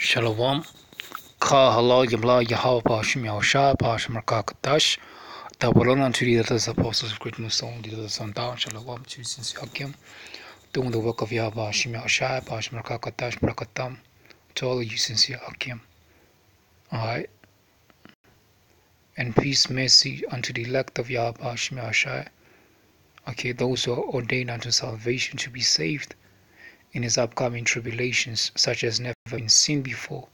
Shalom. Ka halal yamla YAHAWADAH Markakadash. Tabulon unto the others apostles of great Muslim, the others on down. Shalom to since Yakim. Doing the work of Yahweh Shimyaoshai, Pash Markakadash, Brakatam. To all of you sincere Akim. Alright. And peace, mercy unto the elect of Yahweh Shimyaoshai. Okay, those who are ordained unto salvation to be saved in his upcoming tribulations, such as never been seen before,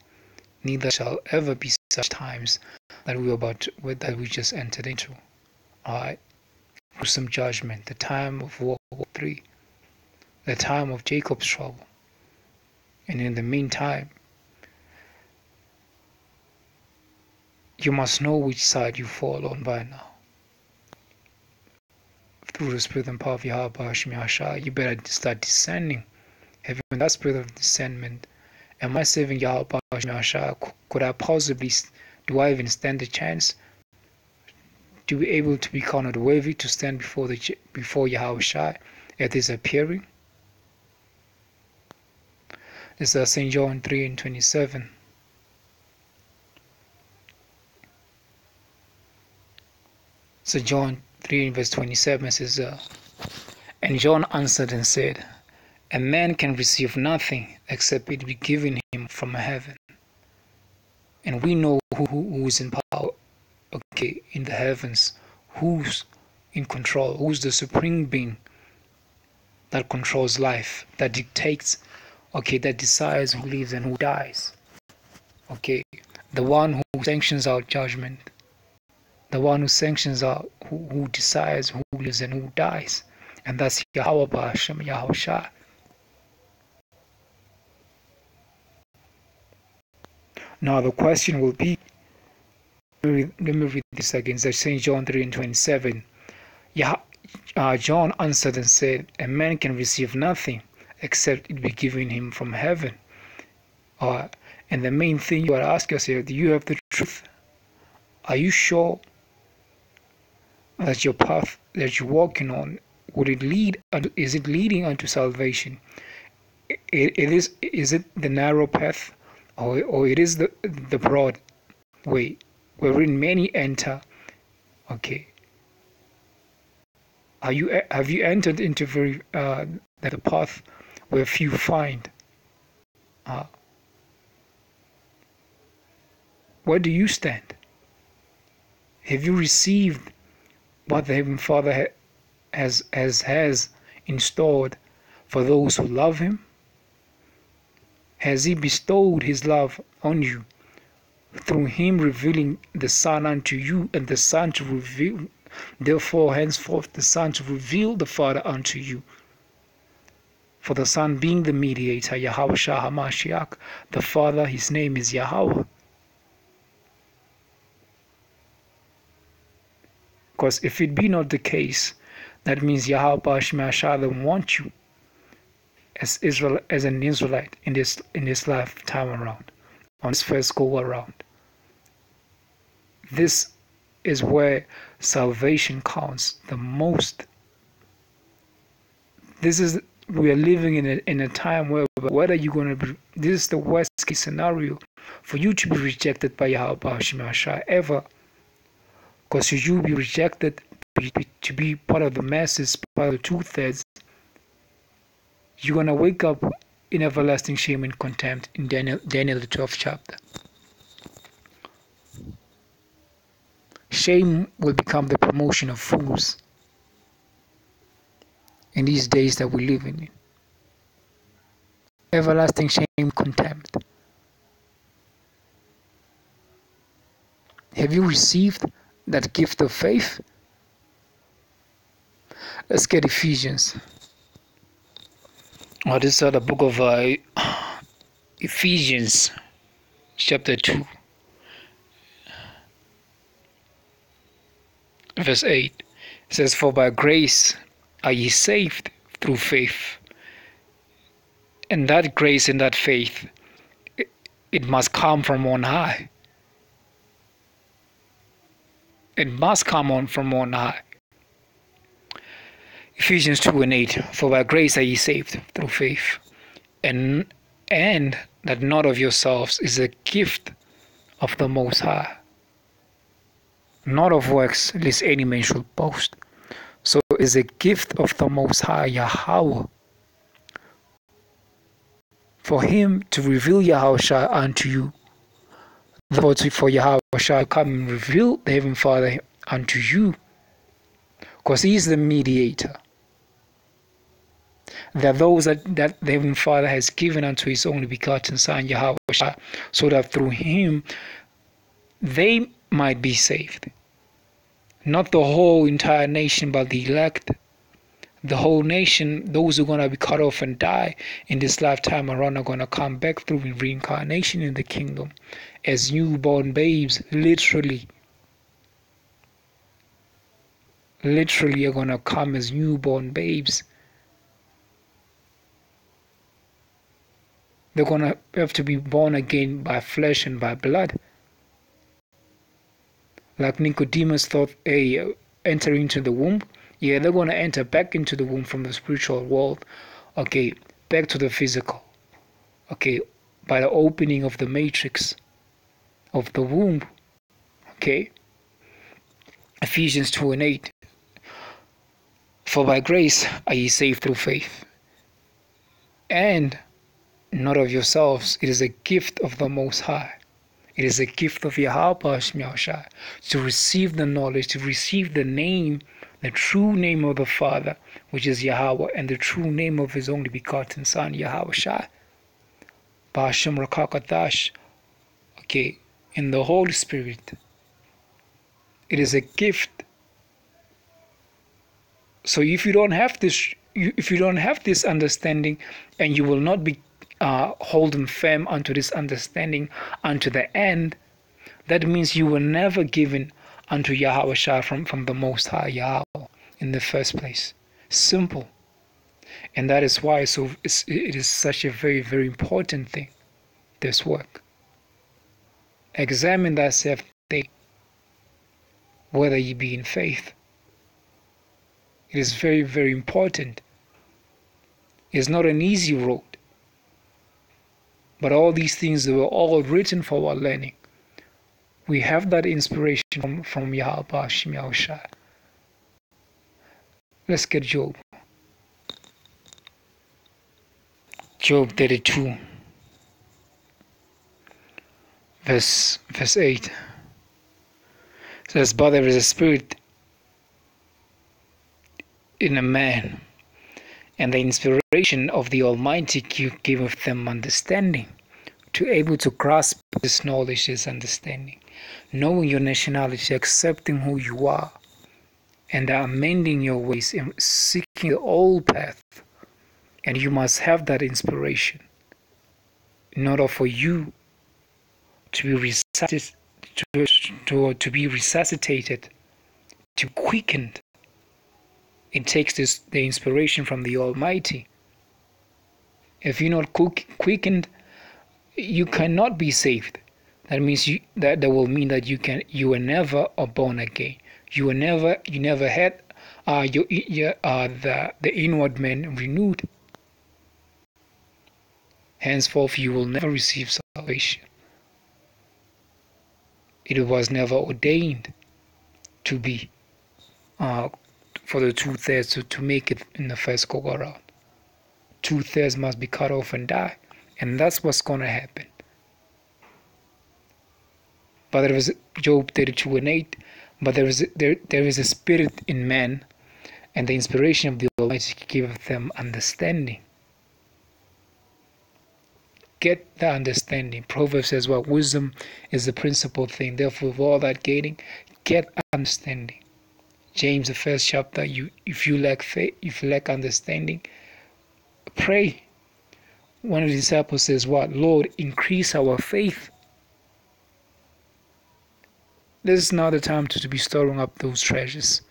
neither shall ever be such times that we just entered into. Alright, gruesome judgment, the time of World War III, the time of Jacob's trouble, and in the meantime, you must know which side you fall on by now. Through the spirit and power of Yahweh, you better start discerning. Having that spirit of discernment, am I serving Yahweh? Could I possibly, do I even stand a chance to be able to be counted worthy to stand before Yahweh at his appearing? This is St. John 3:27. So John 3:27 says, and John answered and said, a man can receive nothing except it be given him from heaven. And we know who is in power, okay, in the heavens, who's in control, who's the supreme being that controls life, that dictates, okay, that decides who lives and who dies. Okay, the one who sanctions our judgment, the one who sanctions our, who decides who lives and who dies. And that's Yahweh. Now the question will be, let me read this again. It's St. John 3:27. John answered and said, a man can receive nothing except it be given him from heaven. And the main thing you are asking yourself, do you have the truth? Are you sure that your path that you're walking on, is it leading unto salvation? Is it the narrow path? Or it is the broad way wherein many enter. Okay. Have you entered into the path where few find? Where do you stand? Have you received what the Heavenly Father has installed for those who love Him? Has He bestowed His love on you through Him revealing the Son unto you, and the Son to reveal, therefore henceforth the Son to reveal the Father unto you? For the Son being the mediator, Yahweh HaMashiach, the Father, His name is Yahweh. Because if it be not the case, that means Yahweh doesn't want you as an Israelite in this lifetime around, on this first go around. This is where salvation counts the most. We are living in a time where whether you're going to be, this is the worst case scenario for you to be rejected by Yahweh ever. Because should you be rejected to be part of the masses, part of the 2/3, you're going to wake up in everlasting shame and contempt in Daniel the 12th chapter. Shame will become the promotion of fools in these days that we live in. Everlasting shame, contempt. Have you received that gift of faith? Let's get Ephesians. This is the book of Ephesians, chapter 2, verse 8. It says, for by grace are ye saved through faith. And that grace and that faith, it must come from on high. It must come on from on high. Ephesians 2:8. For by grace are ye saved through faith, and that not of yourselves is a gift of the Most High, not of works, lest any man should boast. So it is a gift of the Most High, Yahweh, for him to reveal Yahushua unto you. Therefore, for Yahushua to come and reveal the Heavenly Father unto you, because he is the mediator. That those that the Heavenly Father has given unto his only begotten Son, Yahushua, so that through him they might be saved. Not the whole entire nation, but the elect. The whole nation, those who are going to be cut off and die in this lifetime around, are going to come back through reincarnation in the kingdom as newborn babes, literally are going to come as newborn babes. They're going to have to be born again by flesh and by blood. Like Nicodemus thought, enter into the womb. Yeah, they're going to enter back into the womb from the spiritual world. Okay, back to the physical. Okay, by the opening of the matrix of the womb. Okay. Ephesians 2:8. For by grace are ye saved through faith, and not of yourselves. It is a gift of the Most High. It is a gift of YAHAWADAH to receive the knowledge, to receive the name, the true name of the Father, which is Yahweh, and the true name of his only begotten Son, Yahushua. Ba'ashem Rakakadash. Okay, in the Holy Spirit. It is a gift. So if you don't have this understanding, and you will not be holding firm unto this understanding unto the end, that means you were never given unto Yahushua from the Most High Yahweh in the first place. Simple. And that is why it is such a very, very important thing, this work. Examine thyself daily, whether ye be in faith. It is very, very important. It's not an easy road. But all these things, they were all written for our learning. We have that inspiration from Yahweh. Let's get Job. Job 32, verse 8. It says, but there is a spirit in a man, and the inspiration of the Almighty giveth them understanding, to able to grasp this knowledge, this understanding, knowing your nationality, accepting who you are, and amending your ways, and seeking the old path. And you must have that inspiration in order for you to be resuscitated, to be quickened. It takes the inspiration from the Almighty. If you're not quickened, you cannot be saved. That means that will mean that you were never born again. You never had the inward man renewed. Henceforth, you will never receive salvation. It was never ordained to be for the 2/3 to make it in the first go around. 2/3 must be cut off and die, and that's what's going to happen. But there is Job 32:8. But there is a spirit in man, and the inspiration of the Almighty giveth them understanding. Get the understanding. Proverbs says, well, wisdom is the principal thing. Therefore, with all that gaining, get understanding. James, the 1st chapter, if you lack faith, if you lack understanding, pray. One of the disciples says, what? Lord, increase our faith. This is not the time to be storing up those treasures.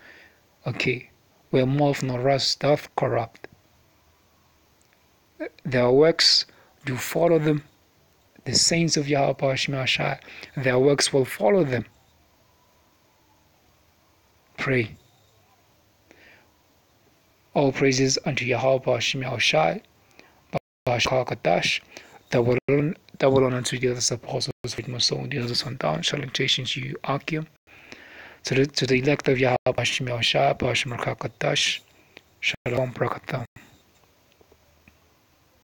Okay, where moth nor rust doth corrupt. Their works do follow them. The saints of Yahweh, their works will follow them. Pray. All praises unto Yahweh, Zebulon unto the other apostles which must sow the other son down. Salutations to you, Akim. To the elect of Yahweh, Shalom Brakatah.